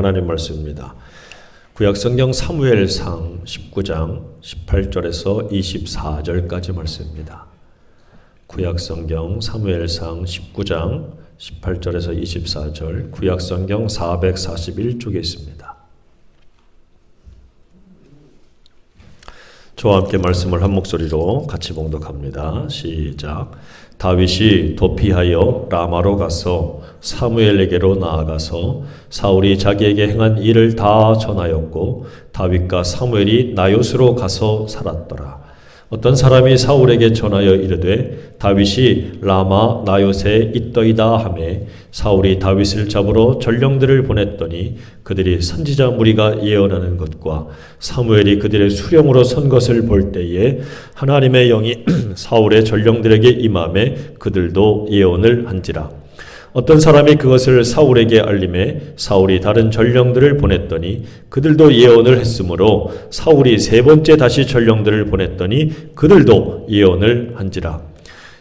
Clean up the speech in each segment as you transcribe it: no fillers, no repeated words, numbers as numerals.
하나님 말씀입니다. 구약성경 사무엘상 19장 18절에서 24절까지 말씀입니다. 구약성경 사무엘상 19장 18절에서 24절, 구약성경 441쪽에 있습니다. 저와 함께 말씀을 한 목소리로 같이 봉독합니다. 시작. 다윗이 도피하여 라마로 가서 사무엘에게로 나아가서 사울이 자기에게 행한 일을 다 전하였고 다윗과 사무엘이 나요스로 가서 살았더라. 어떤 사람이 사울에게 전하여 이르되 다윗이 라마 나요스에 있더이다 하매 사울이 다윗을 잡으러 전령들을 보냈더니 그들이 선지자 무리가 예언하는 것과 사무엘이 그들의 수령으로 선 것을 볼 때에 하나님의 영이 사울의 전령들에게 임하매 그들도 예언을 한지라. 어떤 사람이 그것을 사울에게 알림해 사울이 다른 전령들을 보냈더니 그들도 예언을 했으므로 사울이 세 번째 다시 전령들을 보냈더니 그들도 예언을 한지라.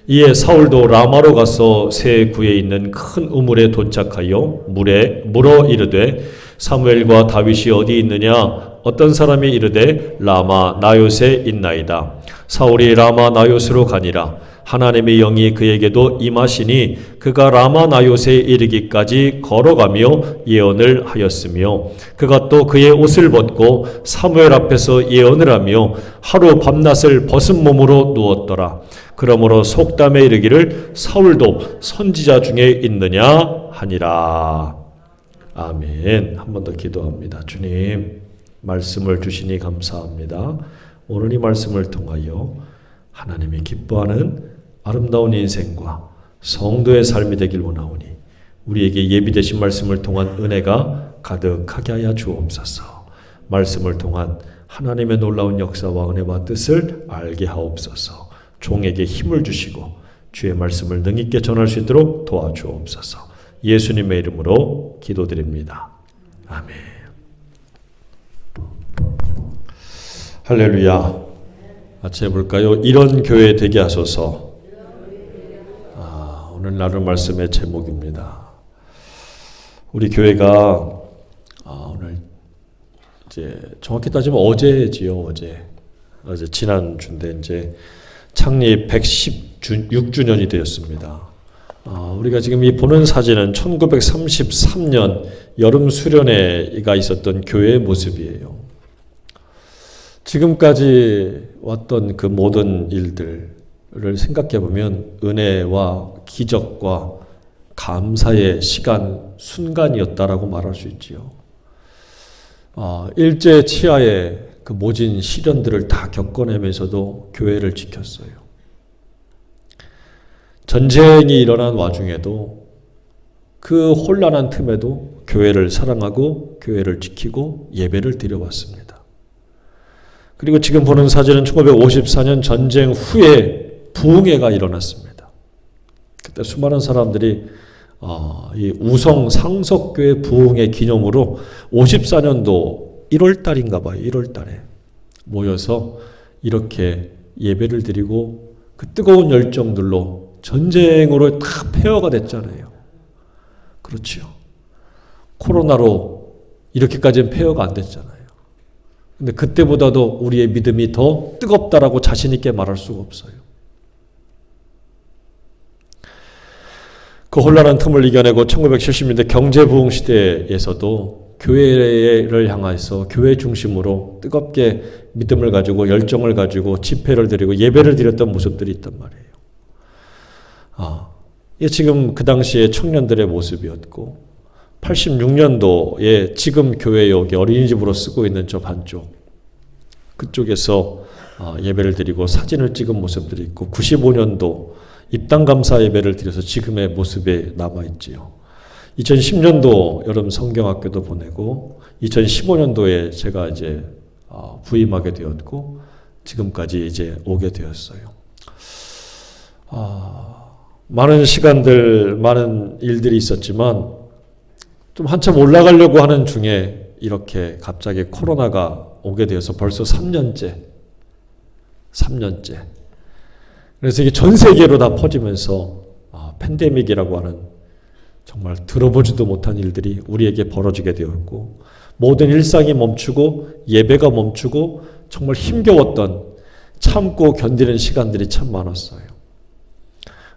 이에 사울도 라마로 가서 새 구에 있는 큰 우물에 도착하여 물어 이르되 사무엘과 다윗이 어디 있느냐? 어떤 사람이 이르되 라마 나요스에 있나이다. 사울이 라마 나요스로 가니라. 하나님의 영이 그에게도 임하시니 그가 라마 나요스에 이르기까지 걸어가며 예언을 하였으며 그가 또 그의 옷을 벗고 사무엘 앞에서 예언을 하며 하루 밤낮을 벗은 몸으로 누웠더라. 그러므로 속담에 이르기를 사울도 선지자 중에 있느냐 하니라. 아멘. 한 번 더 기도합니다. 주님, 말씀을 주시니 감사합니다. 오늘 이 말씀을 통하여 하나님이 기뻐하는 아름다운 인생과 성도의 삶이 되길 원하오니 우리에게 예비되신 말씀을 통한 은혜가 가득하게 하여 주옵소서. 말씀을 통한 하나님의 놀라운 역사와 은혜와 뜻을 알게 하옵소서. 종에게 힘을 주시고 주의 말씀을 능있게 전할 수 있도록 도와주옵소서. 예수님의 이름으로 기도드립니다. 아멘. 할렐루야. 같이 해볼까요? 이런 교회 되게 하소서. 오늘 나눌 말씀의 제목입니다. 우리 교회가 오늘 이제 정확히 따지면 어제지요. 어제 지난 주인데 이제 창립 116주년이 되었습니다. 우리가 지금 이 보는 사진은 1933년 여름 수련회가 있었던 교회의 모습이에요. 지금까지 왔던 그 모든 일들을 생각해 보면 은혜와 기적과 감사의 시간, 순간이었다라고 말할 수 있지요. 일제 치하의 그 모진 시련들을 다 겪어내면서도 교회를 지켰어요. 전쟁이 일어난 와중에도 그 혼란한 틈에도 교회를 사랑하고 교회를 지키고 예배를 드려왔습니다. 그리고 지금 보는 사진은 1954년 전쟁 후에 부흥회가 일어났습니다. 그때 수많은 사람들이 이 우성 상석교회 부흥회 기념으로 54년도 1월달인가 봐요. 1월달에 모여서 이렇게 예배를 드리고 그 뜨거운 열정들로 전쟁으로 다 폐허가 됐잖아요. 그렇죠. 코로나로 이렇게까지는 폐허가 안 됐잖아요. 근데 그때보다도 우리의 믿음이 더 뜨겁다라고 자신 있게 말할 수가 없어요. 그 혼란한 틈을 이겨내고 1970년대 경제부흥 시대에서도 교회를 향해서 교회 중심으로 뜨겁게 믿음을 가지고 열정을 가지고 집회를 드리고 예배를 드렸던 모습들이 있단 말이에요. 이게 지금 그 당시에 청년들의 모습이었고 86년도에 지금 교회 여기 어린이집으로 쓰고 있는 저 반쪽 그쪽에서 예배를 드리고 사진을 찍은 모습들이 있고 95년도 입당 감사 예배를 드려서 지금의 모습에 남아있지요. 2010년도 여름 성경학교도 보내고 2015년도에 제가 이제 부임하게 되었고 지금까지 이제 오게 되었어요. 많은 시간들, 많은 일들이 있었지만 좀 한참 올라가려고 하는 중에 이렇게 갑자기 코로나가 오게 되어서 벌써 3년째. 그래서 이게 전 세계로 다 퍼지면서 팬데믹이라고 하는 정말 들어보지도 못한 일들이 우리에게 벌어지게 되었고 모든 일상이 멈추고 예배가 멈추고 정말 힘겨웠던 참고 견디는 시간들이 참 많았어요.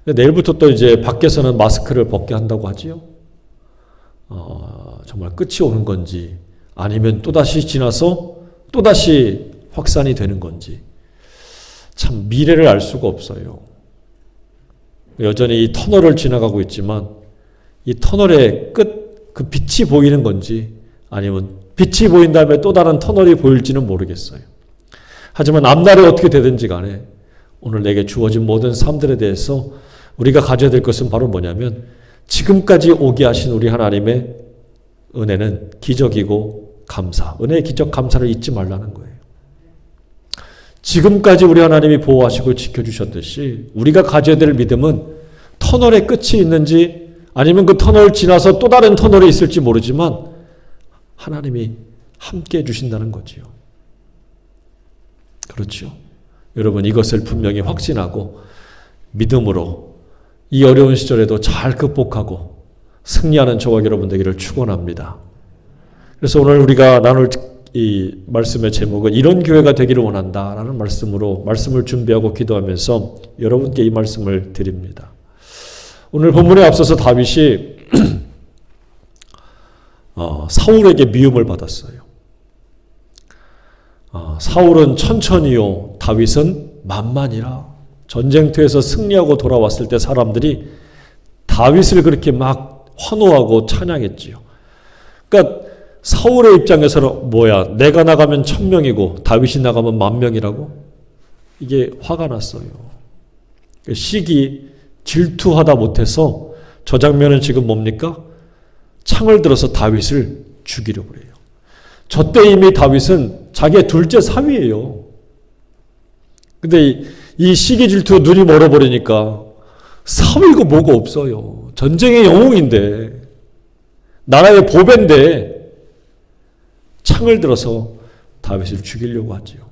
내일부터 또 이제 밖에서는 마스크를 벗게 한다고 하지요. 정말 끝이 오는 건지 아니면 또다시 지나서 또다시 확산이 되는 건지 참 미래를 알 수가 없어요. 여전히 이 터널을 지나가고 있지만 이 터널의 끝, 그 빛이 보이는 건지 아니면 빛이 보인 다음에 또 다른 터널이 보일지는 모르겠어요. 하지만 앞날이 어떻게 되든지 간에 오늘 내게 주어진 모든 삶들에 대해서 우리가 가져야 될 것은 바로 뭐냐면 지금까지 오게 하신 우리 하나님의 은혜는 기적이고 감사, 은혜의 기적 감사를 잊지 말라는 거예요. 지금까지 우리 하나님이 보호하시고 지켜주셨듯이 우리가 가져야 될 믿음은 터널의 끝이 있는지 아니면 그 터널을 지나서 또 다른 터널이 있을지 모르지만 하나님이 함께 해주신다는 거지요. 그렇죠. 여러분 이것을 분명히 확신하고 믿음으로 이 어려운 시절에도 잘 극복하고 승리하는 저와 여러분 되기를 축원합니다. 그래서 오늘 우리가 나눌 이 말씀의 제목은 이런 교회가 되기를 원한다라는 말씀으로 말씀을 준비하고 기도하면서 여러분께 이 말씀을 드립니다. 오늘 본문에 앞서서 다윗이 사울에게 미움을 받았어요. 사울은 천천히요, 다윗은 만만이라. 전쟁터에서 승리하고 돌아왔을 때 사람들이 다윗을 그렇게 막 환호하고 찬양했지요. 그러니까 사울의 입장에서는 뭐야, 내가 나가면 1000명이고 다윗이 나가면 10,000명이라고? 이게 화가 났어요. 시기 질투하다 못해서 저 장면은 지금 뭡니까? 창을 들어서 다윗을 죽이려고 해요. 저 때 이미 다윗은 자기의 둘째 사위예요. 근데 이 시기 질투 눈이 멀어버리니까 사위고 뭐고 없어요. 전쟁의 영웅인데 나라의 보배인데 창을 들어서 다윗을 죽이려고 하지요.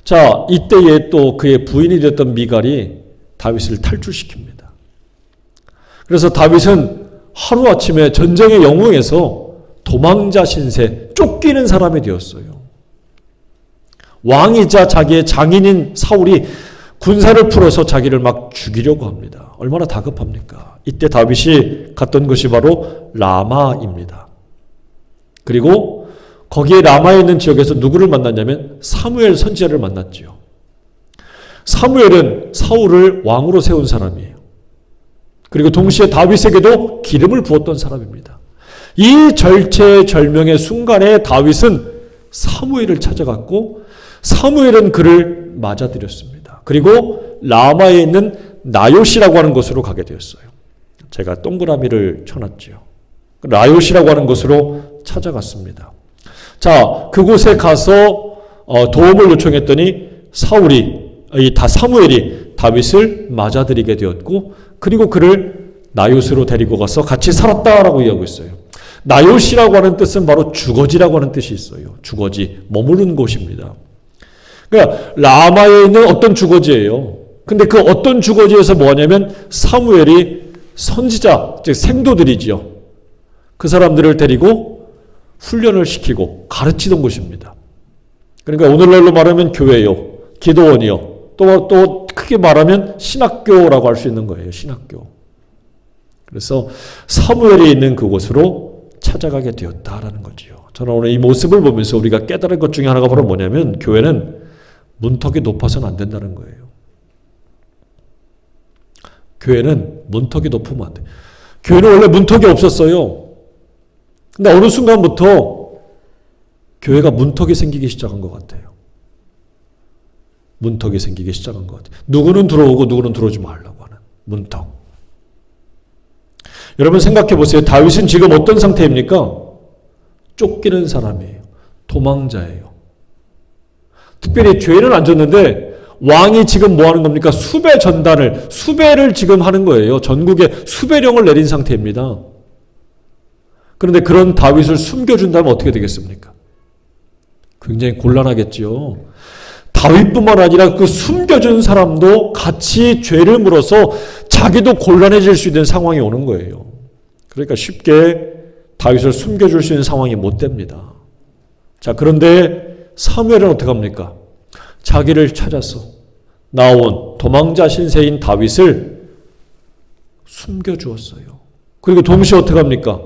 자, 이때에 또 그의 부인이 됐던 미갈이 다윗을 탈출시킵니다. 그래서 다윗은 하루아침에 전쟁의 영웅에서 도망자 신세, 쫓기는 사람이 되었어요. 왕이자 자기의 장인인 사울이 군사를 풀어서 자기를 막 죽이려고 합니다. 얼마나 다급합니까? 이때 다윗이 갔던 것이 바로 라마입니다. 그리고 거기에 라마에 있는 지역에서 누구를 만났냐면 사무엘 선지자를 만났지요. 사무엘은 사울을 왕으로 세운 사람이에요. 그리고 동시에 다윗에게도 기름을 부었던 사람입니다. 이 절체절명의 순간에 다윗은 사무엘을 찾아갔고 사무엘은 그를 맞아들였습니다. 그리고 라마에 있는 나요시라고 하는 곳으로 가게 되었어요. 제가 동그라미를 쳐놨죠. 나요시라고 하는 곳으로 찾아갔습니다. 자, 그곳에 가서 도움을 요청했더니 사무엘이 다윗을 맞아들이게 되었고 그리고 그를 나요스로 데리고 가서 같이 살았다라고 이야기하고 있어요. 나요시라고 하는 뜻은 바로 주거지라고 하는 뜻이 있어요. 주거지, 머무르는 곳입니다. 그러니까 라마에 있는 어떤 주거지예요. 근데 그 어떤 주거지에서 뭐하냐면 사무엘이 선지자, 즉 생도들이지요. 그 사람들을 데리고 훈련을 시키고 가르치던 곳입니다. 그러니까 오늘날로 말하면 교회요, 기도원이요, 또 크게 말하면 신학교라고 할 수 있는 거예요. 신학교. 그래서 사무엘이 있는 그곳으로 찾아가게 되었다라는 거지요. 저는 오늘 이 모습을 보면서 우리가 깨달은 것 중에 하나가 바로 뭐냐면 교회는 문턱이 높아서는 안 된다는 거예요. 교회는 문턱이 높으면 안 돼요. 교회는 원래 문턱이 없었어요. 근데 어느 순간부터 교회가 문턱이 생기기 시작한 것 같아요. 문턱이 생기기 시작한 것 같아요. 누구는 들어오고 누구는 들어오지 말라고 하는 문턱. 여러분 생각해 보세요. 다윗은 지금 어떤 상태입니까? 쫓기는 사람이에요. 도망자예요. 특별히 죄는 안 졌는데 왕이 지금 뭐 하는 겁니까? 수배를 지금 하는 거예요. 전국에 수배령을 내린 상태입니다. 그런데 그런 다윗을 숨겨준다면 어떻게 되겠습니까? 굉장히 곤란하겠죠. 다윗뿐만 아니라 그 숨겨준 사람도 같이 죄를 물어서 자기도 곤란해질 수 있는 상황이 오는 거예요. 그러니까 쉽게 다윗을 숨겨줄 수 있는 상황이 못 됩니다. 자, 그런데 사무엘은 어떻게 합니까? 자기를 찾아서 나온 도망자 신세인 다윗을 숨겨주었어요. 그리고 동시에 어떻게 합니까?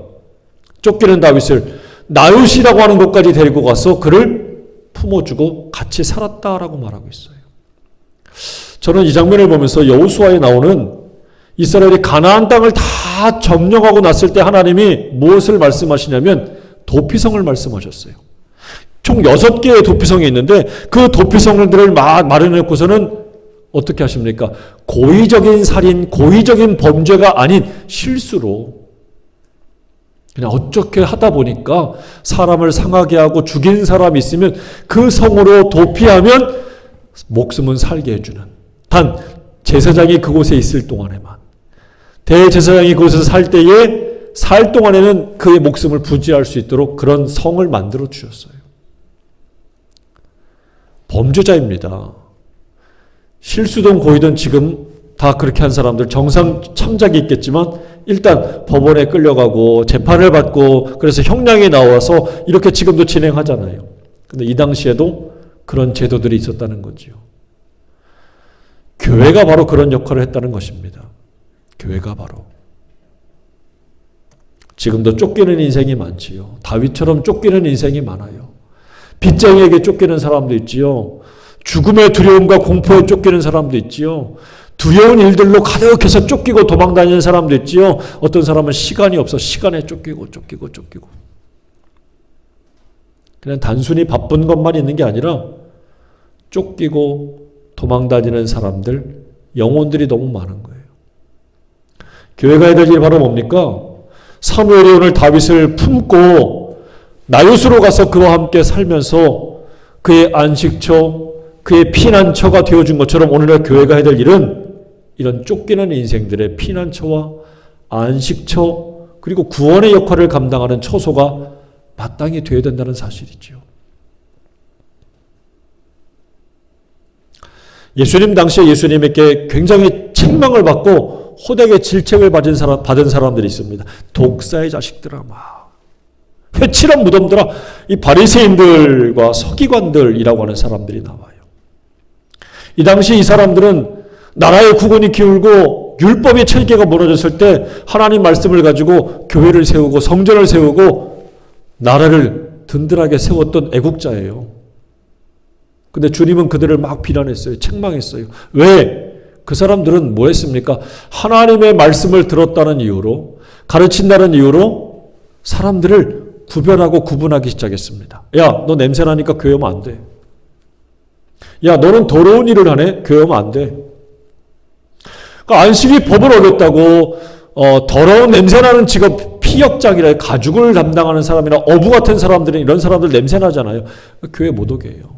쫓기는 다윗을 나윗이라고 하는 곳까지 데리고 가서 그를 품어주고 같이 살았다라고 말하고 있어요. 저는 이 장면을 보면서 여호수아에 나오는 이스라엘이 가나안 땅을 다 점령하고 났을 때 하나님이 무엇을 말씀하시냐면 도피성을 말씀하셨어요. 총 6개의 도피성이 있는데 그 도피성들을 마련해놓고서는 어떻게 하십니까? 고의적인 살인, 고의적인 범죄가 아닌 실수로 그냥 어떻게 하다 보니까 사람을 상하게 하고 죽인 사람이 있으면 그 성으로 도피하면 목숨은 살게 해주는, 단 제사장이 그곳에 있을 동안에만, 대제사장이 그곳에서 살 동안에는 그의 목숨을 부지할 수 있도록 그런 성을 만들어 주셨어요. 범죄자입니다. 실수든 고의든 지금 다 그렇게 한 사람들 정상 참작이 있겠지만 일단 법원에 끌려가고 재판을 받고 그래서 형량이 나와서 이렇게 지금도 진행하잖아요. 근데 이 당시에도 그런 제도들이 있었다는 거지요. 교회가 바로 그런 역할을 했다는 것입니다. 교회가 바로. 지금도 쫓기는 인생이 많지요. 다윗처럼 쫓기는 인생이 많아요. 빚쟁이에게 쫓기는 사람도 있지요. 죽음의 두려움과 공포에 쫓기는 사람도 있지요. 두려운 일들로 가득해서 쫓기고 도망다니는 사람도 있지요. 어떤 사람은 시간이 없어 시간에 쫓기고. 그냥 단순히 바쁜 것만 있는 게 아니라 쫓기고 도망다니는 사람들, 영혼들이 너무 많은 거예요. 교회가 해야 될 일이 바로 뭡니까? 사무엘이 오늘 다윗을 품고 나요스로 가서 그와 함께 살면서 그의 안식처, 그의 피난처가 되어준 것처럼 오늘날 교회가 해야 될 일은 이런 쫓기는 인생들의 피난처와 안식처 그리고 구원의 역할을 감당하는 처소가 마땅히 되어야 된다는 사실이죠. 예수님 당시에 예수님에게 굉장히 책망을 받고 호되게 질책을 받은 사람들이 있습니다. 독사의 자식들아, 회칠한 무덤들아, 이 바리새인들과 서기관들이라고 하는 사람들이 나와요. 이 당시 이 사람들은 나라의 국원이 기울고 율법의 체계가 무너졌을 때 하나님 말씀을 가지고 교회를 세우고 성전을 세우고 나라를 든든하게 세웠던 애국자예요. 근데 주님은 그들을 막 비난했어요. 책망했어요. 왜? 그 사람들은 뭐 했습니까? 하나님의 말씀을 들었다는 이유로, 가르친다는 이유로 사람들을 구별하고 구분하기 시작했습니다. 야, 너 냄새나니까 교회 오면 안 돼. 야, 너는 더러운 일을 하네? 교회 오면 안 돼. 그러니까 안식이 법을 어겼다고 더러운 냄새나는 직업 피역장이라 가죽을 담당하는 사람이나 어부 같은 사람들은 이런 사람들 냄새나잖아요. 교회 못 오게 해요.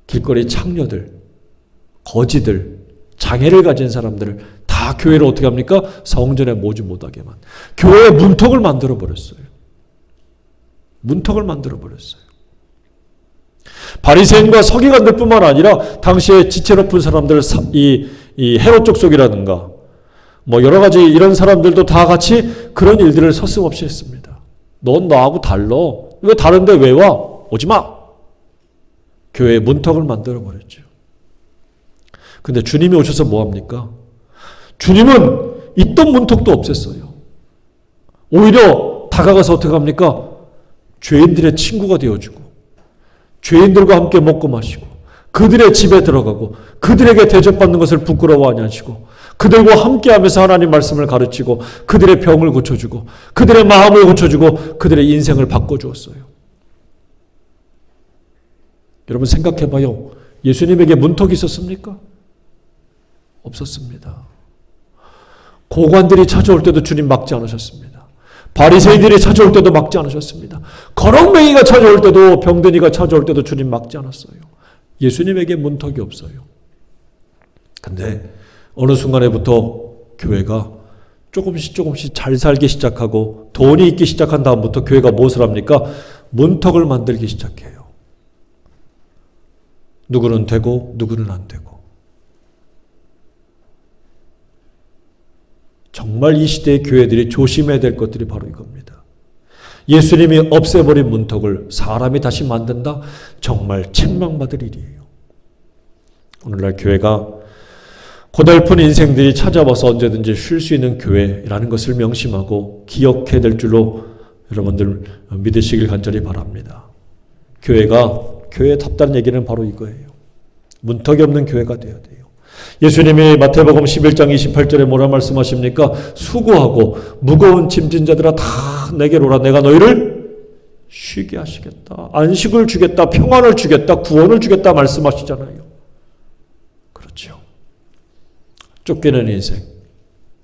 길거리 창녀들, 거지들, 장애를 가진 사람들을 다 교회를 어떻게 합니까? 성전에 모지 못하게만. 교회의 문턱을 만들어버렸어요. 문턱을 만들어버렸어요. 바리새인과 서기관들 뿐만 아니라 당시에 지체 높은 사람들, 이 헤롯 족속이라든가 뭐 여러 가지 이런 사람들도 다 같이 그런 일들을 서슴없이 했습니다. 넌 나하고 달라. 왜 다른데 왜 와? 오지 마. 교회의 문턱을 만들어버렸죠. 근데 주님이 오셔서 뭐합니까? 주님은 있던 문턱도 없앴어요. 오히려 다가가서 어떻게 합니까? 죄인들의 친구가 되어주고 죄인들과 함께 먹고 마시고 그들의 집에 들어가고 그들에게 대접받는 것을 부끄러워하지 않으시고 그들과 함께하면서 하나님 말씀을 가르치고 그들의 병을 고쳐주고 그들의 마음을 고쳐주고 그들의 인생을 바꿔주었어요. 여러분 생각해봐요. 예수님에게 문턱이 있었습니까? 없었습니다. 고관들이 찾아올 때도 주님 막지 않으셨습니다. 바리새인들이 찾아올 때도 막지 않으셨습니다. 거렁맹이가 찾아올 때도 병든이가 찾아올 때도 주님 막지 않았어요. 예수님에게 문턱이 없어요. 근데 어느 순간에부터 교회가 조금씩 잘 살기 시작하고 돈이 있기 시작한 다음부터 교회가 무엇을 합니까? 문턱을 만들기 시작해요. 누구는 되고 누구는 안 되고. 정말 이 시대의 교회들이 조심해야 될 것들이 바로 이겁니다. 예수님이 없애버린 문턱을 사람이 다시 만든다? 정말 책망받을 일이에요. 오늘날 교회가 고달픈 인생들이 찾아와서 언제든지 쉴 수 있는 교회라는 것을 명심하고 기억해야 될 줄로 여러분들 믿으시길 간절히 바랍니다. 교회가 교회답다는 얘기는 바로 이거예요. 문턱이 없는 교회가 되어야 돼요. 예수님이 마태복음 11장 28절에 뭐라 말씀하십니까? 수고하고 무거운 짐진 자들아 다 내게로 오라. 내가 너희를 쉬게 하시겠다. 안식을 주겠다. 평안을 주겠다. 구원을 주겠다 말씀하시잖아요. 그렇죠. 쫓기는 인생,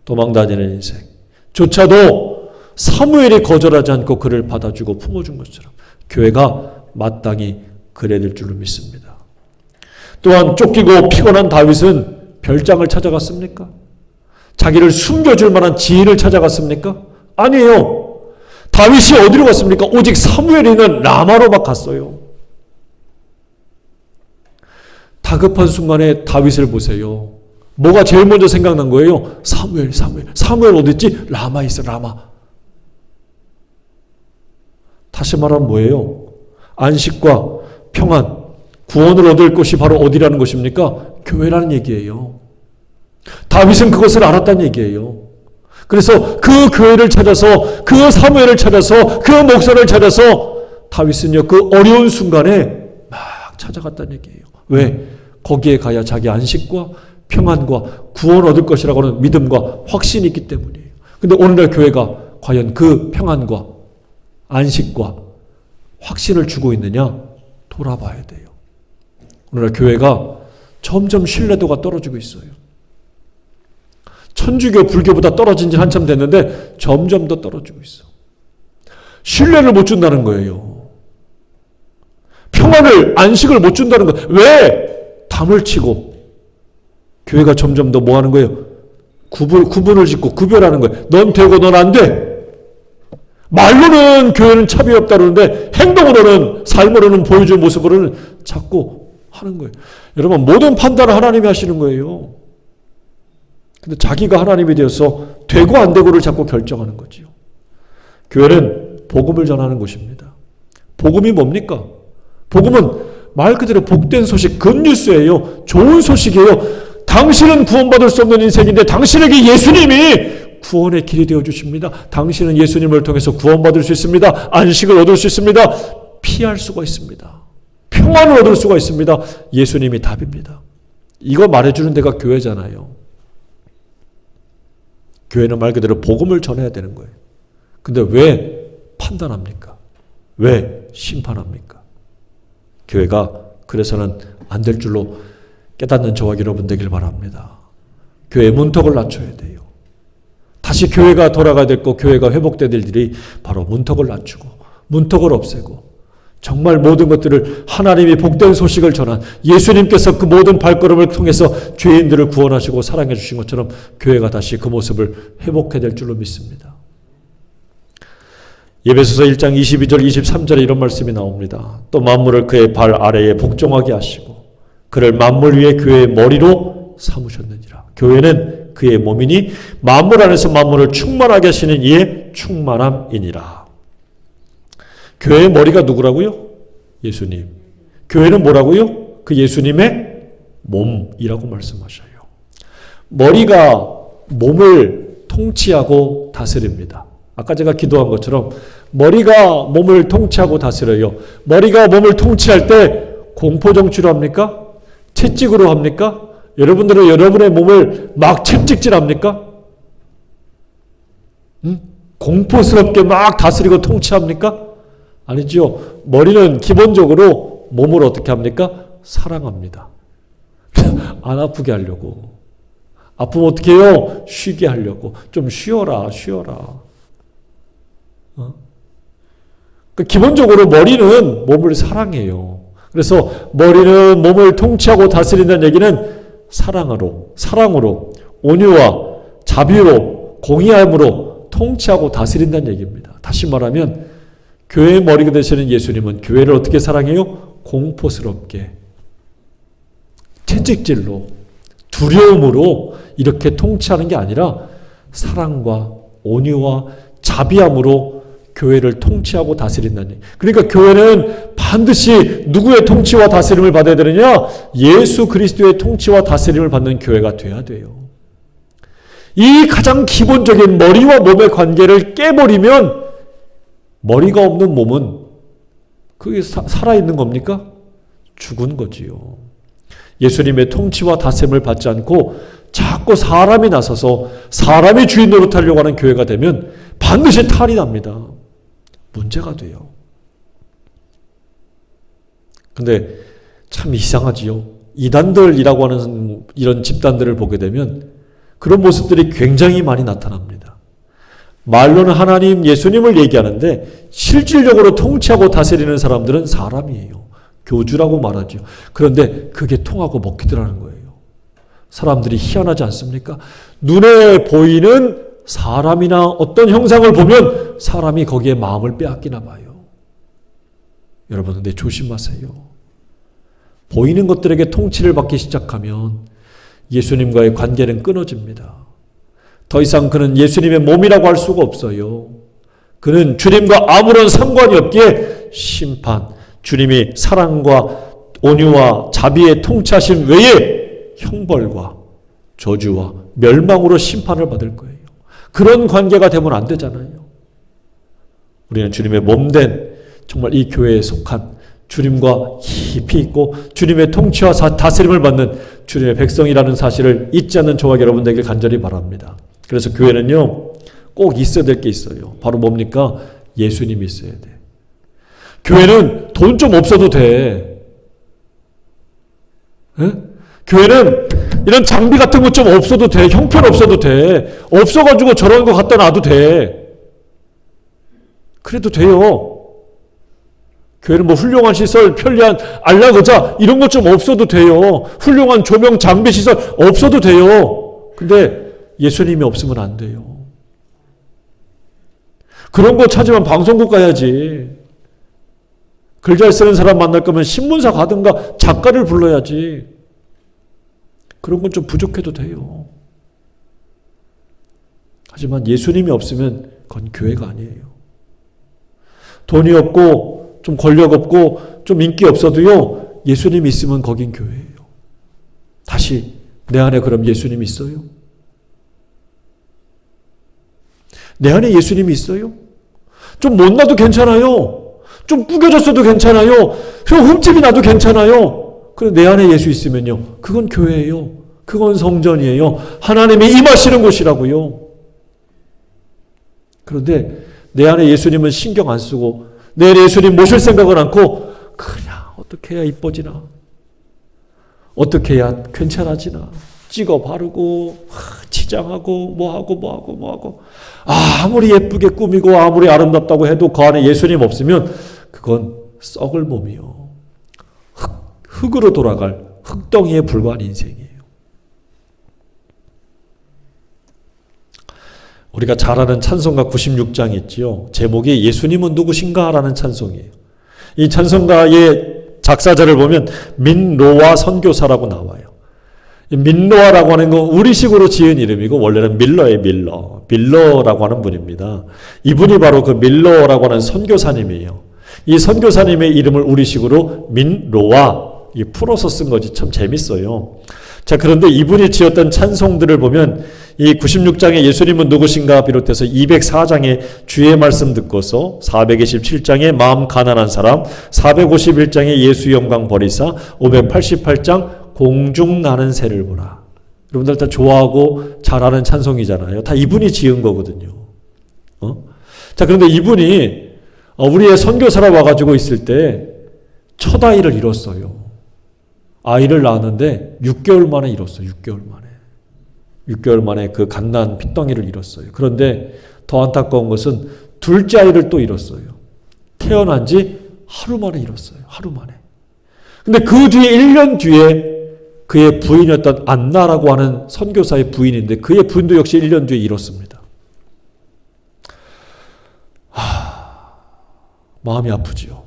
도망다니는 인생 조차도 사무엘이 거절하지 않고 그를 받아주고 품어준 것처럼 교회가 마땅히 그래야 될 줄로 믿습니다. 또한 쫓기고 피곤한 다윗은 별장을 찾아갔습니까? 자기를 숨겨줄 만한 지인을 찾아갔습니까? 아니에요. 다윗이 어디로 갔습니까? 오직 사무엘이 있는 라마로 막 갔어요. 다급한 순간에 다윗을 보세요. 뭐가 제일 먼저 생각난 거예요? 사무엘 어디 있지? 라마에 있어, 라마. 다시 말하면 뭐예요? 안식과 평안, 구원을 얻을 곳이 바로 어디라는 것입니까? 교회라는 얘기예요. 다윗은 그것을 알았다는 얘기예요. 그래서 그 교회를 찾아서, 그 사무엘을 찾아서, 그 목사를 찾아서 다윗은요, 그 어려운 순간에 막 찾아갔다는 얘기예요. 왜? 거기에 가야 자기 안식과 평안과 구원 얻을 것이라고 하는 믿음과 확신이 있기 때문이에요. 근데 오늘날 교회가 과연 그 평안과 안식과 확신을 주고 있느냐? 돌아봐야 돼요. 오늘날 교회가 점점 신뢰도가 떨어지고 있어요. 천주교, 불교보다 떨어진 지 한참 됐는데 점점 더 떨어지고 있어. 신뢰를 못 준다는 거예요. 평안을, 안식을 못 준다는 거예요. 왜? 담을 치고 교회가 점점 더 뭐 하는 거예요? 구분을 짓고 구별하는 거예요. 넌 되고 넌 안 돼. 말로는 교회는 차별이 없다 그러는데 행동으로는, 삶으로는, 보여줄 모습으로는 자꾸 하는 거예요. 여러분, 모든 판단을 하나님이 하시는 거예요. 근데 자기가 하나님이 되어서 되고 안 되고를 자꾸 결정하는 거지요. 교회는 복음을 전하는 곳입니다. 복음이 뭡니까? 복음은 말 그대로 복된 소식, 굿뉴스예요. 좋은 소식이에요. 당신은 구원받을 수 없는 인생인데 당신에게 예수님이 구원의 길이 되어주십니다. 당신은 예수님을 통해서 구원받을 수 있습니다. 안식을 얻을 수 있습니다. 피할 수가 있습니다. 평안을 얻을 수가 있습니다. 예수님이 답입니다. 이거 말해주는 데가 교회잖아요. 교회는 말 그대로 복음을 전해야 되는 거예요. 근데 왜 판단합니까? 왜 심판합니까? 교회가 그래서는 안 될 줄로 깨닫는 저와 여러분 되길 바랍니다. 교회의 문턱을 낮춰야 돼요. 다시 교회가 돌아가야 될 것, 교회가 회복돼야 될 일이 바로 문턱을 낮추고 문턱을 없애고 정말 모든 것들을 하나님이 복된 소식을 전한 예수님께서 그 모든 발걸음을 통해서 죄인들을 구원하시고 사랑해 주신 것처럼 교회가 다시 그 모습을 회복해야 될 줄로 믿습니다. 에베소서 1장 22절 23절에 이런 말씀이 나옵니다. 또 만물을 그의 발 아래에 복종하게 하시고 그를 만물 위에 교회의 머리로 삼으셨느니라. 교회는 그의 몸이니 만물 안에서 만물을 충만하게 하시는 이의 충만함이니라. 교회의 머리가 누구라고요? 예수님. 교회는 뭐라고요? 그 예수님의 몸이라고 말씀하셔요. 머리가 몸을 통치하고 다스립니다. 아까 제가 기도한 것처럼 머리가 몸을 통치하고 다스려요. 머리가 몸을 통치할 때 공포정치로 합니까? 채찍으로 합니까? 여러분들은 여러분의 몸을 막 채찍질합니까? 공포스럽게 막 다스리고 통치합니까? 아니죠. 머리는 기본적으로 몸을 어떻게 합니까? 사랑합니다. 안 아프게 하려고. 아프면 어떻게 해요? 쉬게 하려고. 좀 쉬어라. 기본적으로 머리는 몸을 사랑해요. 그래서 머리는 몸을 통치하고 다스린다는 얘기는 사랑으로, 온유와 자비로, 공의함으로 통치하고 다스린다는 얘기입니다. 다시 말하면 교회의 머리가 되시는 예수님은 교회를 어떻게 사랑해요? 공포스럽게, 채찍질로, 두려움으로 이렇게 통치하는 게 아니라 사랑과 온유와 자비함으로 교회를 통치하고 다스린다니. 그러니까 교회는 반드시 누구의 통치와 다스림을 받아야 되느냐? 예수 그리스도의 통치와 다스림을 받는 교회가 돼야 돼요. 이 가장 기본적인 머리와 몸의 관계를 깨버리면 머리가 없는 몸은 그게 살아있는 겁니까? 죽은 거지요. 예수님의 통치와 다스림을 받지 않고 자꾸 사람이 나서서 사람이 주인 노릇하려고 하는 교회가 되면 반드시 탈이 납니다. 문제가 돼요. 근데 참 이상하지요. 이단들이라고 하는 이런 집단들을 보게 되면 그런 모습들이 굉장히 많이 나타납니다. 말로는 하나님, 예수님을 얘기하는데 실질적으로 통치하고 다스리는 사람들은 사람이에요. 교주라고 말하죠. 그런데 그게 통하고 먹히더라는 거예요. 사람들이 희한하지 않습니까? 눈에 보이는 사람이나 어떤 형상을 보면 사람이 거기에 마음을 빼앗기나 봐요. 여러분, 근데 조심하세요. 보이는 것들에게 통치를 받기 시작하면 예수님과의 관계는 끊어집니다. 더 이상 그는 예수님의 몸이라고 할 수가 없어요. 그는 주님과 아무런 상관이 없기에 심판, 주님이 사랑과 온유와 자비의 통치하심 외에 형벌과 저주와 멸망으로 심판을 받을 거예요. 그런 관계가 되면 안 되잖아요. 우리는 주님의 몸된 정말 이 교회에 속한 주님과 깊이 있고 주님의 통치와 다스림을 받는 주님의 백성이라는 사실을 잊지 않는 저와 여러분 되길 간절히 바랍니다. 그래서 교회는요, 꼭 있어야 될 게 있어요. 바로 뭡니까? 예수님이 있어야 돼. 교회는 돈 좀 없어도 돼. 에? 교회는 이런 장비 같은 것 좀 없어도 돼. 형편 없어도 돼. 없어가지고 저런 거 갖다 놔도 돼. 그래도 돼요. 교회는 뭐 훌륭한 시설, 편리한 안락의자 이런 것 좀 없어도 돼요. 훌륭한 조명, 장비, 시설 없어도 돼요. 근데 예수님이 없으면 안 돼요. 그런 거 찾으면 방송국 가야지. 글 잘 쓰는 사람 만날 거면 신문사 가든가 작가를 불러야지. 그런 건 좀 부족해도 돼요. 하지만 예수님이 없으면 그건 교회가 아니에요. 돈이 없고 좀 권력 없고 좀 인기 없어도요, 예수님이 있으면 거긴 교회예요. 다시 내 안에 그럼 예수님이 있어요? 내 안에 예수님이 있어요? 좀 못나도 괜찮아요. 좀 구겨졌어도 괜찮아요. 좀 흠집이 나도 괜찮아요. 그런데 내 안에 예수 있으면요, 그건 교회예요. 그건 성전이에요. 하나님이 임하시는 곳이라고요. 그런데 내 안에 예수님은 신경 안 쓰고 내 안에 예수님 모실 생각은 않고 그냥 어떻게 해야 이뻐지나, 어떻게 해야 괜찮아지나, 찍어 바르고 치장하고 뭐하고 아무리 예쁘게 꾸미고 아무리 아름답다고 해도 그 안에 예수님 없으면 그건 썩을 몸이요, 흙으로 돌아갈 흙덩이에 불과한 인생이에요. 우리가 잘 아는 찬송가 96장 있지요. 제목이 예수님은 누구신가? 라는 찬송이에요. 이 찬송가의 작사자를 보면 민로아 선교사라고 나와요. 민로아라고 하는 건 우리식으로 지은 이름이고 원래는 밀러예요. 밀러라고 하는 분입니다. 이분이 바로 그 밀러라고 하는 선교사님이에요. 이 선교사님의 이름을 우리식으로 민로아 풀어서 쓴 거지 참 재밌어요. 자, 그런데 이분이 지었던 찬송들을 보면 이 96장의 예수님은 누구신가 비롯해서 204장의 주의 말씀 듣고서 427장의 마음 가난한 사람, 451장의 예수 영광 버리사, 588장 공중 나는 새를 보라. 여러분들 다 좋아하고 잘 아는 찬송이잖아요. 다 이분이 지은 거거든요. 자, 그런데 이분이 우리의 선교사로 와가지고 있을 때 첫 아이를 잃었어요. 아이를 낳았는데 6개월 만에 잃었어요. 6개월 만에 그 갓난 핏덩이를 잃었어요. 그런데 더 안타까운 것은 둘째 아이를 또 잃었어요. 태어난 지 하루 만에 잃었어요. 하루 만에. 근데 그 뒤에 1년 뒤에 그의 부인이었던 안나라고 하는 선교사의 부인인데 그의 부인도 역시 1년 뒤에 잃었습니다. 마음이 아프지요.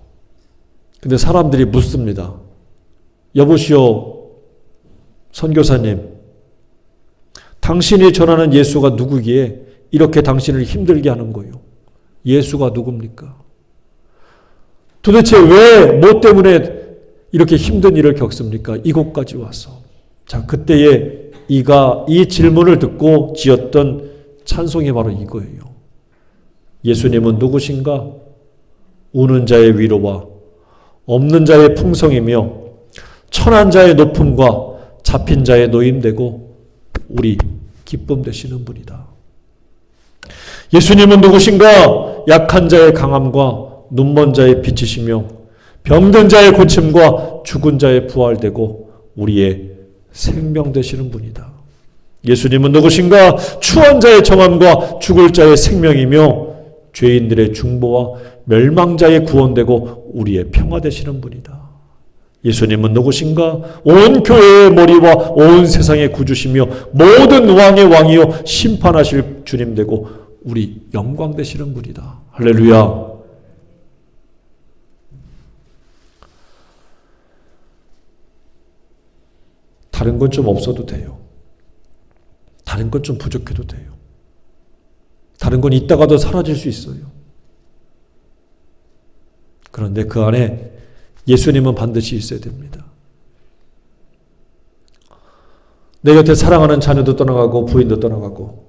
근데 사람들이 묻습니다. 여보시오, 선교사님, 당신이 전하는 예수가 누구기에 이렇게 당신을 힘들게 하는 거예요? 예수가 누굽니까? 도대체 왜, 뭐 때문에 이렇게 힘든 일을 겪습니까? 이곳까지 와서. 자, 그때에 이 질문을 듣고 지었던 찬송이 바로 이거예요. 예수님은 누구신가? 우는 자의 위로와 없는 자의 풍성이며 천한 자의 높음과 잡힌 자의 노임되고 우리 기쁨 되시는 분이다. 예수님은 누구신가? 약한 자의 강함과 눈먼 자의 빛이시며 병든 자의 고침과 죽은 자의 부활되고 우리의 생명 되시는 분이다. 예수님은 누구신가? 추한 자의 정함과 죽을 자의 생명이며 죄인들의 중보와 멸망자의 구원되고 우리의 평화 되시는 분이다. 예수님은 누구신가? 온 교회의 머리와 온 세상의 구주시며 모든 왕의 왕이요 심판하실 주님 되고 우리 영광 되시는 분이다. 할렐루야. 다른 건 좀 없어도 돼요. 다른 건 좀 부족해도 돼요. 다른 건 있다가도 사라질 수 있어요. 그런데 그 안에 예수님은 반드시 있어야 됩니다. 내 곁에 사랑하는 자녀도 떠나가고 부인도 떠나가고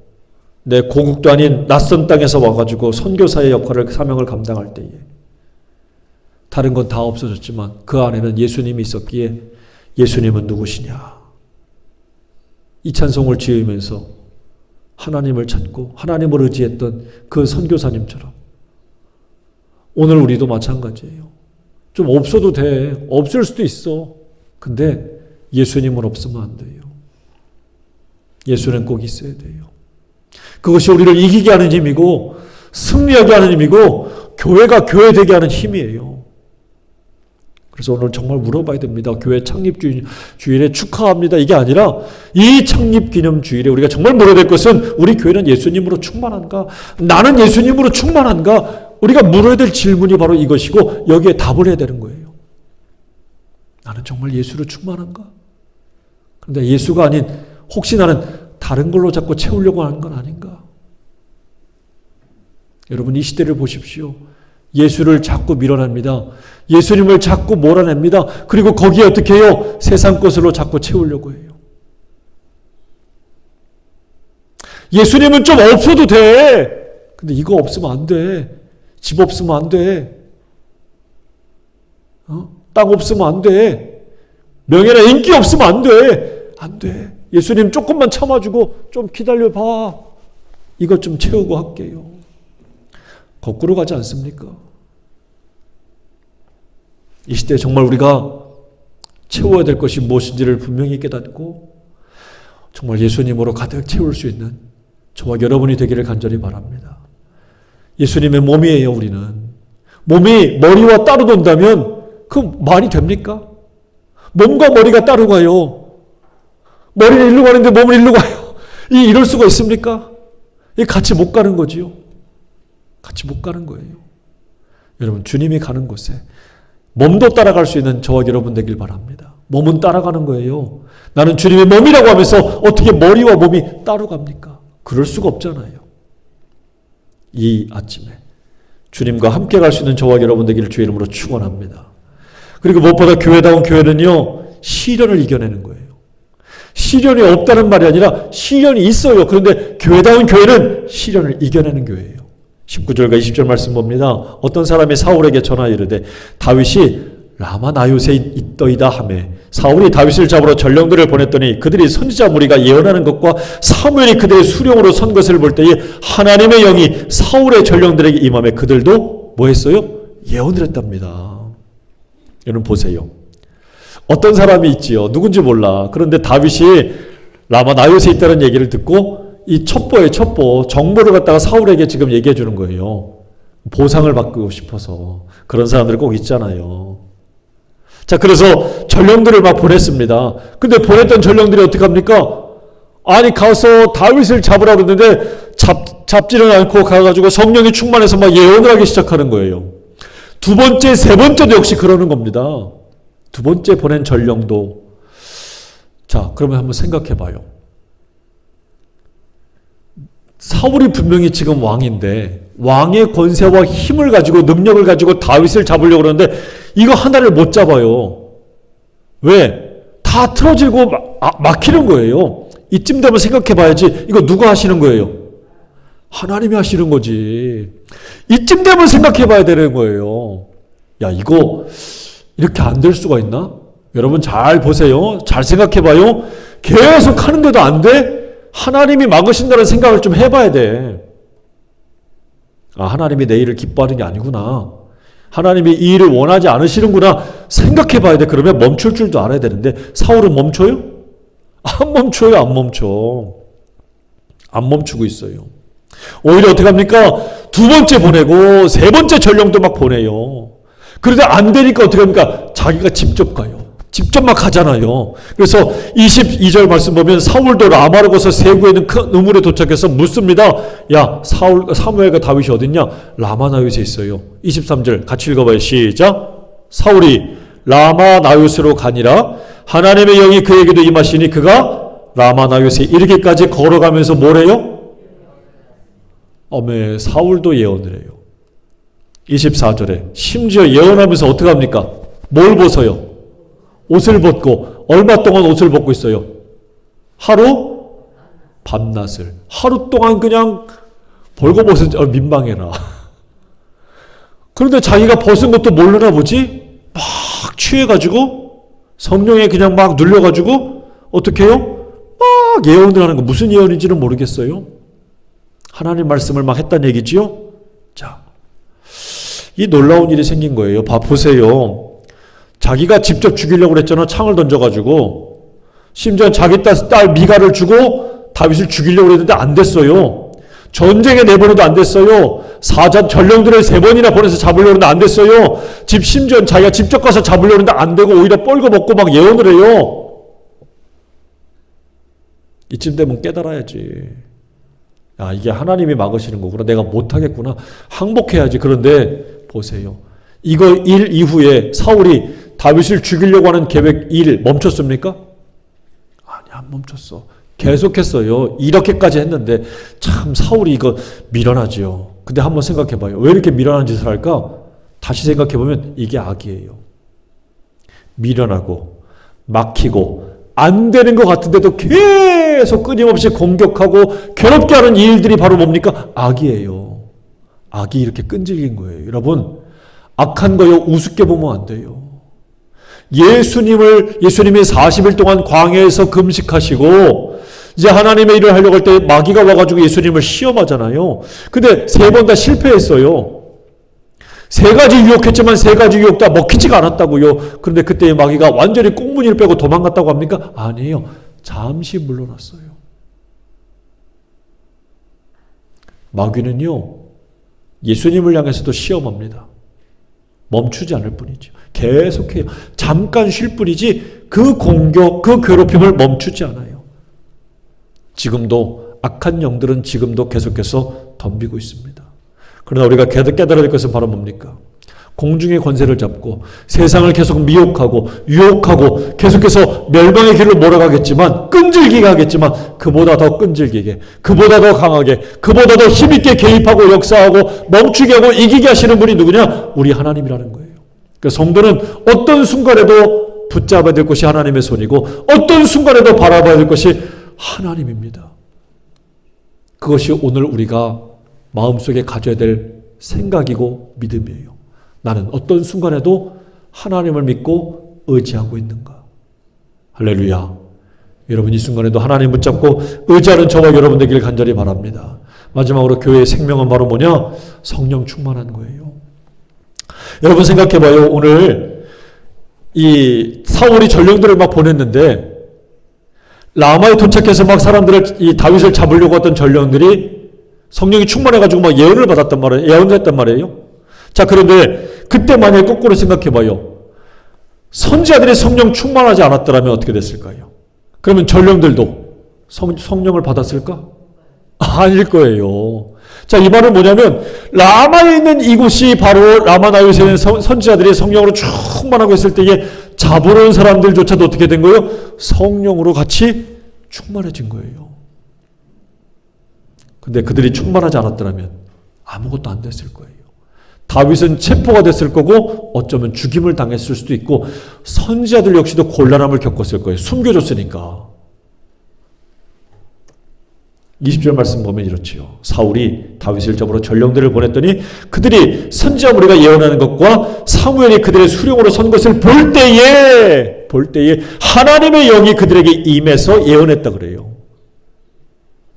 내 고국도 아닌 낯선 땅에서 와가지고 선교사의 역할을 사명을 감당할 때에 다른 건 다 없어졌지만 그 안에는 예수님이 있었기에 예수님은 누구시냐? 이 찬송을 지으면서 하나님을 찾고 하나님을 의지했던 그 선교사님처럼 오늘 우리도 마찬가지예요. 좀 없어도 돼. 없을 수도 있어. 근데 예수님은 없으면 안 돼요. 예수는 꼭 있어야 돼요. 그것이 우리를 이기게 하는 힘이고 승리하게 하는 힘이고 교회가 교회되게 하는 힘이에요. 그래서 오늘 정말 물어봐야 됩니다. 교회 창립 주일에 축하합니다. 이게 아니라 이 창립 기념 주일에 우리가 정말 물어야 될 것은 우리 교회는 예수님으로 충만한가? 나는 예수님으로 충만한가? 우리가 물어야 될 질문이 바로 이것이고 여기에 답을 해야 되는 거예요. 나는 정말 예수로 충만한가? 그런데 예수가 아닌 혹시 나는 다른 걸로 자꾸 채우려고 하는 건 아닌가? 여러분 이 시대를 보십시오. 예수를 자꾸 밀어냅니다. 예수님을 자꾸 몰아냅니다. 그리고 거기에 어떻게 해요? 세상 것으로 자꾸 채우려고 해요. 예수님은 좀 없어도 돼. 근데 이거 없으면 안 돼. 집 없으면 안 돼. 땅 없으면 안 돼. 명예나 인기 없으면 안 돼. 안 돼. 예수님 조금만 참아주고 좀 기다려봐. 이것 좀 채우고 할게요. 거꾸로 가지 않습니까? 이 시대에 정말 우리가 채워야 될 것이 무엇인지를 분명히 깨닫고 정말 예수님으로 가득 채울 수 있는 저와 여러분이 되기를 간절히 바랍니다. 예수님의 몸이에요, 우리는. 몸이 머리와 따로 돈다면 그 말이 됩니까? 몸과 머리가 따로 가요. 머리는 일로 가는데 몸은 일로 가요. 이럴 수가 있습니까? 같이 못 가는 거지요. 같이 못 가는 거예요. 여러분, 주님이 가는 곳에 몸도 따라갈 수 있는 저와 여러분 되길 바랍니다. 몸은 따라가는 거예요. 나는 주님의 몸이라고 하면서 어떻게 머리와 몸이 따로 갑니까? 그럴 수가 없잖아요. 이 아침에 주님과 함께 갈 수 있는 저와 여러분 되기를 주의 이름으로 축원합니다. 그리고 무엇보다 교회다운 교회는요, 시련을 이겨내는 거예요. 시련이 없다는 말이 아니라 시련이 있어요. 그런데 교회다운 교회는 시련을 이겨내는 교회예요. 19절과 20절 말씀 봅니다. 어떤 사람이 사울에게 전하여 이르되 다윗이 라마 나요새 있더이다 하매 사울이 다윗을 잡으러 전령들을 보냈더니 그들이 선지자 무리가 예언하는 것과 사무엘이 그들의 수령으로 선 것을 볼 때에 하나님의 영이 사울의 전령들에게 임하매 그들도 뭐 했어요? 예언을 했답니다. 여러분 보세요. 어떤 사람이 있지요. 누군지 몰라. 그런데 다윗이 라마 나요새 있다는 얘기를 듣고 이 첩보예요, 첩보. 정보를 갖다가 사울에게 지금 얘기해 주는 거예요. 보상을 받고 싶어서. 그런 사람들 꼭 있잖아요. 자, 그래서 전령들을 막 보냈습니다. 근데 보냈던 전령들이 어떻게 합니까? 아니, 가서 다윗을 잡으라고 그러는데 잡지는 않고 가가지고 성령이 충만해서 막 예언을 하기 시작하는 거예요. 두 번째, 세 번째도 역시 그러는 겁니다. 두 번째 보낸 전령도. 자, 그러면 한번 생각해 봐요. 사울이 분명히 지금 왕인데 왕의 권세와 힘을 가지고 능력을 가지고 다윗을 잡으려고 그러는데 이거 하나를 못 잡아요. 왜? 다 틀어지고 막히는 거예요. 이쯤 되면 생각해 봐야지. 이거 누가 하시는 거예요? 하나님이 하시는 거지. 이쯤 되면 생각해 봐야 되는 거예요. 야, 이거 이렇게 안 될 수가 있나? 여러분 잘 보세요. 잘 생각해 봐요. 계속 하는데도 안 돼? 하나님이 막으신다는 생각을 좀 해봐야 돼. 아, 하나님이 내 일을 기뻐하는 게 아니구나. 하나님이 이 일을 원하지 않으시는구나 생각해 봐야 돼. 그러면 멈출 줄도 알아야 되는데 사울은 멈춰요? 안 멈춰요. 안 멈춰. 안 멈추고 있어요. 오히려 어떻게 합니까? 두 번째 보내고 세 번째 전령도 막 보내요. 그런데 안 되니까 어떻게 합니까? 자기가 직접 가요. 직접 막 가잖아요. 그래서 22절 말씀 보면 사울도 라마로 가서 세구에 있는 큰 우물에 도착해서 묻습니다. 야, 사무엘과 다윗이 어딨냐? 라마나윗에 있어요. 23절 같이 읽어봐요. 시작. 사울이 라마나윗으로 가니라 하나님의 영이 그에게도 임하시니 그가 라마나윗에 이르기까지 걸어가면서 뭐래요? 어메, 사울도 예언을 해요. 24절에 심지어 예언하면서 어떻게 합니까? 뭘 벗어요? 옷을 벗고 얼마 동안 옷을 벗고 있어요? 하루? 밤낮을. 하루 동안 그냥 벌거벗은 민망해라. 그런데 자기가 벗은 것도 모르나 보지? 막 취해가지고 성령에 그냥 막 눌려가지고 어떻게 해요? 막 예언을 하는 거. 무슨 예언인지는 모르겠어요. 하나님 말씀을 막 했다는 얘기지요? 자, 이 놀라운 일이 생긴 거예요. 보세요. 자기가 직접 죽이려고 그랬잖아. 창을 던져가지고. 심지어 자기 딸 미가를 주고 다윗을 죽이려고 그랬는데 안 됐어요. 전쟁에 내보내도 안 됐어요. 전령들을 3번이나 보내서 잡으려고 했는데 안 됐어요. 심지어 자기가 직접 가서 잡으려고 했는데 안 되고 오히려 뻘거벗고 막 예언을 해요. 이쯤 되면 깨달아야지. 야, 이게 하나님이 막으시는 거구나. 내가 못하겠구나. 항복해야지. 그런데 보세요. 이거 일 이후에 사울이 다윗을 죽이려고 하는 계획 일 멈췄습니까? 아니, 안 멈췄어. 계속했어요. 이렇게까지 했는데 참 사울이 이거 미련하지요. 근데 한번 생각해 봐요. 왜 이렇게 미련한 짓을 할까? 다시 생각해 보면 이게 악이에요. 미련하고 막히고 안 되는 것 같은데도 계속 끊임없이 공격하고 괴롭게 하는 일들이 바로 뭡니까? 악이에요. 악이 이렇게 끈질긴 거예요. 여러분, 악한 거요 우습게 보면 안 돼요. 예수님이 40일 동안 광야에서 금식하시고 이제 하나님의 일을 하려고 할 때 마귀가 와가지고 예수님을 시험하잖아요. 근데 3번 다 실패했어요. 3가지 유혹했지만 3가지 유혹 다 먹히지가 않았다고요. 그런데 그때 마귀가 완전히 꽁무니를 빼고 도망갔다고 합니까? 아니에요. 잠시 물러났어요. 마귀는요, 예수님을 향해서도 시험합니다. 멈추지 않을 뿐이죠. 계속해요. 잠깐 쉴 뿐이지 그 공격, 그 괴롭힘을 멈추지 않아요. 지금도 악한 영들은 지금도 계속해서 덤비고 있습니다. 그러나 우리가 깨달아야 될 것은 바로 뭡니까? 공중의 권세를 잡고 세상을 계속 미혹하고 유혹하고 계속해서 멸망의 길로 몰아가겠지만 끈질기게 하겠지만 그보다 더 끈질기게, 그보다 더 강하게, 그보다 더 힘있게 개입하고 역사하고 멈추게 하고 이기게 하시는 분이 누구냐? 우리 하나님이라는 거예요. 그러니까 성도는 어떤 순간에도 붙잡아야 될 것이 하나님의 손이고 어떤 순간에도 바라봐야 될 것이 하나님입니다. 그것이 오늘 우리가 마음속에 가져야 될 생각이고 믿음이에요. 나는 어떤 순간에도 하나님을 믿고 의지하고 있는가? 할렐루야. 여러분 이 순간에도 하나님 붙잡고 의지하는 저와 여러분 되기를 간절히 바랍니다. 마지막으로 교회의 생명은 바로 뭐냐? 성령 충만한 거예요. 여러분 생각해봐요. 오늘 이 사울이 전령들을 막 보냈는데 라마에 도착해서 막 사람들을 이 다윗을 잡으려고 했던 전령들이 성령이 충만해가지고 막 예언을 받았단 말이에요. 예언을 했단 말이에요. 자, 그런데 그때 만약에 거꾸로 생각해봐요. 선지자들이 성령 충만하지 않았더라면 어떻게 됐을까요? 그러면 전령들도 성령을 받았을까? 아닐 거예요. 자, 이 말은 뭐냐면 라마에 있는 이곳이 바로 라마나윗에 있는 선지자들이 성령으로 충만하고 있을 때에 잡으러 온 사람들조차도 어떻게 된 거예요? 성령으로 같이 충만해진 거예요. 근데 그들이 충만하지 않았더라면 아무것도 안 됐을 거예요. 다윗은 체포가 됐을 거고 어쩌면 죽임을 당했을 수도 있고 선지자들 역시도 곤란함을 겪었을 거예요. 숨겨줬으니까. 20절 말씀 보면 이렇지요. 사울이 다윗을 잡으러 전령들을 보냈더니 그들이 선지자 무리가 예언하는 것과 사무엘이 그들의 수령으로 선 것을 볼 때에 하나님의 영이 그들에게 임해서 예언했다 그래요.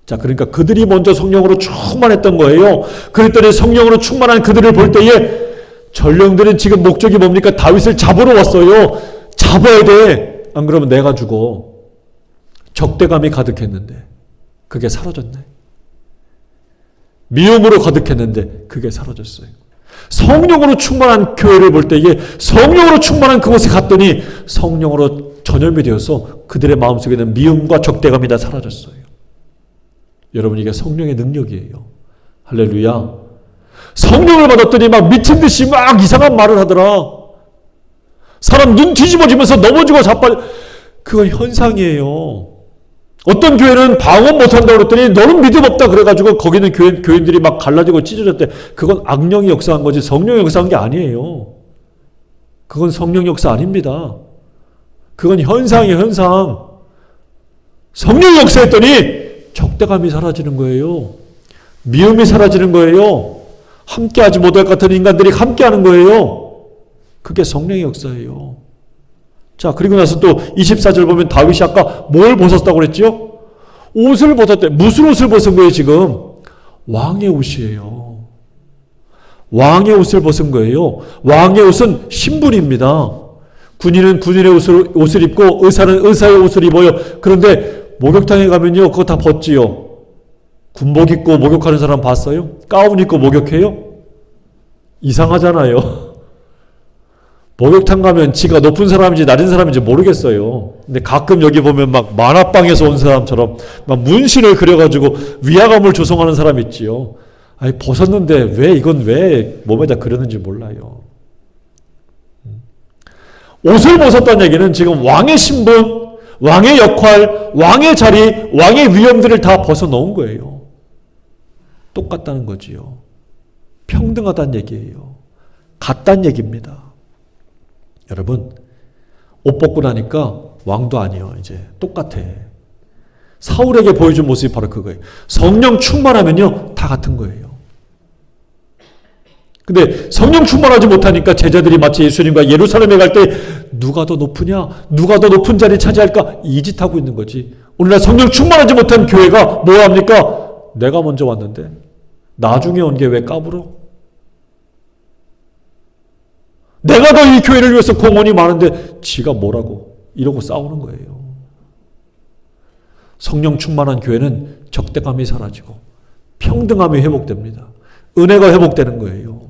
자, 그러니까 그들이 먼저 성령으로 충만했던 거예요. 그랬더니 성령으로 충만한 그들을 볼 때에 전령들은 지금 목적이 뭡니까? 다윗을 잡으러 왔어요. 잡아야 돼. 안 그러면 내가 죽어. 적대감이 가득했는데 그게 사라졌네. 미움으로 가득했는데 그게 사라졌어요. 성령으로 충만한 교회를 볼 때에 성령으로 충만한 그곳에 갔더니 성령으로 전염이 되어서 그들의 마음속에 있는 미움과 적대감이 다 사라졌어요. 여러분, 이게 성령의 능력이에요. 할렐루야. 성령을 받았더니 막 미친 듯이 막 이상한 말을 하더라. 사람 눈 뒤집어지면서 넘어지고 자빠져. 그건 현상이에요. 어떤 교회는 방언 못한다고 그랬더니 너는 믿음 없다 그래가지고 거기는 교인들이 막 갈라지고 찢어졌대. 그건 악령이 역사한 거지 성령이 역사한 게 아니에요. 그건 성령 역사 아닙니다. 그건 현상이에요. 현상. 성령이 역사했더니 적대감이 사라지는 거예요. 미움이 사라지는 거예요. 함께하지 못할 것 같은 인간들이 함께하는 거예요. 그게 성령의 역사예요. 자, 그리고 나서 또 24절 보면 다윗이 아까 뭘 벗었다고 그랬죠? 옷을 벗었대. 무슨 옷을 벗은 거예요 지금? 왕의 옷이에요. 왕의 옷을 벗은 거예요. 왕의 옷은 신분입니다. 군인은 군인의 옷을 입고 의사는 의사의 옷을 입어요. 그런데 목욕탕에 가면요 그거 다 벗지요. 군복 입고 목욕하는 사람 봤어요? 가운 입고 목욕해요? 이상하잖아요. 목욕탕 가면 지가 높은 사람인지 낮은 사람인지 모르겠어요. 근데 가끔 여기 보면 막 만화방에서 온 사람처럼 막 문신을 그려가지고 위화감을 조성하는 사람 있지요. 아니 벗었는데 이건 왜 몸에다 그렸는지 몰라요. 옷을 벗었다는 얘기는 지금 왕의 신분, 왕의 역할, 왕의 자리, 왕의 위엄들을 다 벗어놓은 거예요. 똑같다는 거지요. 평등하다는 얘기예요. 같다는 얘기입니다. 여러분, 옷 벗고 나니까 왕도 아니요. 이제 똑같아. 사울에게 보여준 모습이 바로 그거예요. 성령 충만하면요 다 같은 거예요. 근데 성령 충만하지 못하니까 제자들이 마치 예수님과 예루살렘에 갈 때 누가 더 높으냐? 누가 더 높은 자리 차지할까? 이 짓 하고 있는 거지. 오늘날 성령 충만하지 못한 교회가 뭐 합니까? 내가 먼저 왔는데 나중에 온 게 왜 까불어? 내가 더 이 교회를 위해서 공헌이 많은데 지가 뭐라고 이러고 싸우는 거예요. 성령 충만한 교회는 적대감이 사라지고 평등함이 회복됩니다. 은혜가 회복되는 거예요.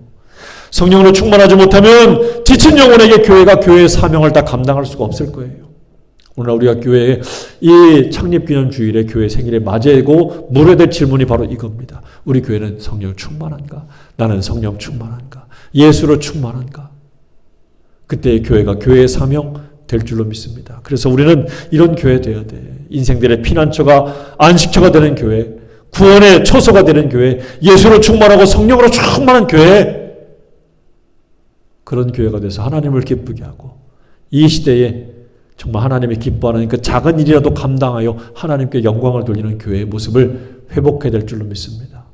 성령으로 충만하지 못하면 지친 영혼에게 교회가 교회의 사명을 다 감당할 수가 없을 거예요. 오늘 우리가 교회에 이 창립기념 주일에 교회 생일에 맞이하고 물어야 될 질문이 바로 이겁니다. 우리 교회는 성령 충만한가? 나는 성령 충만한가? 예수로 충만한가? 그때 교회가 교회의 사명 될 줄로 믿습니다. 그래서 우리는 이런 교회 되어야 돼. 인생들의 피난처가 안식처가 되는 교회, 구원의 처소가 되는 교회, 예수로 충만하고 성령으로 충만한 교회, 그런 교회가 돼서 하나님을 기쁘게 하고 이 시대에 정말 하나님이 기뻐하는 그 작은 일이라도 감당하여 하나님께 영광을 돌리는 교회의 모습을 회복해야 될 줄로 믿습니다.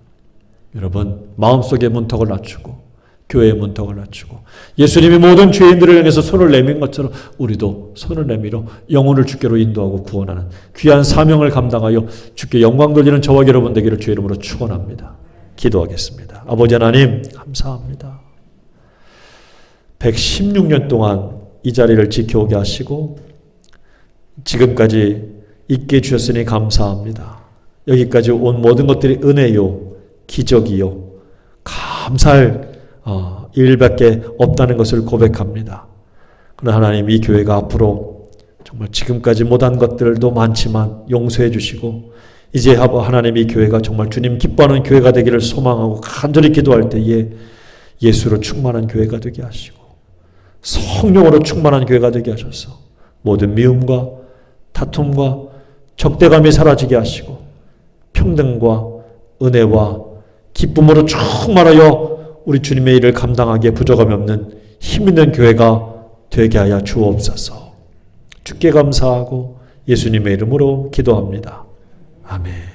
여러분, 마음속의 문턱을 낮추고 교회의 문턱을 낮추고 예수님이 모든 죄인들을 향해서 손을 내민 것처럼 우리도 손을 내밀어 영혼을 주께로 인도하고 구원하는 귀한 사명을 감당하여 주께 영광 돌리는 저와 여러분 되기를 주의 이름으로 축원합니다. 기도하겠습니다. 아버지 하나님 감사합니다. 116년 동안 이 자리를 지켜오게 하시고 지금까지 있게 해주셨으니 감사합니다. 여기까지 온 모든 것들이 은혜요, 기적이요, 감사할 일밖에 없다는 것을 고백합니다. 그러나 하나님, 이 교회가 앞으로 정말 지금까지 못한 것들도 많지만 용서해 주시고 이제 하나님 이 교회가 정말 주님 기뻐하는 교회가 되기를 소망하고 간절히 기도할 때에 예수로 충만한 교회가 되게 하시고 성령으로 충만한 교회가 되게 하셔서 모든 미움과 다툼과 적대감이 사라지게 하시고 평등과 은혜와 기쁨으로 충만하여 우리 주님의 일을 감당하기에 부족함이 없는 힘있는 교회가 되게 하여 주옵소서. 주께 감사하고 예수님의 이름으로 기도합니다. 아멘.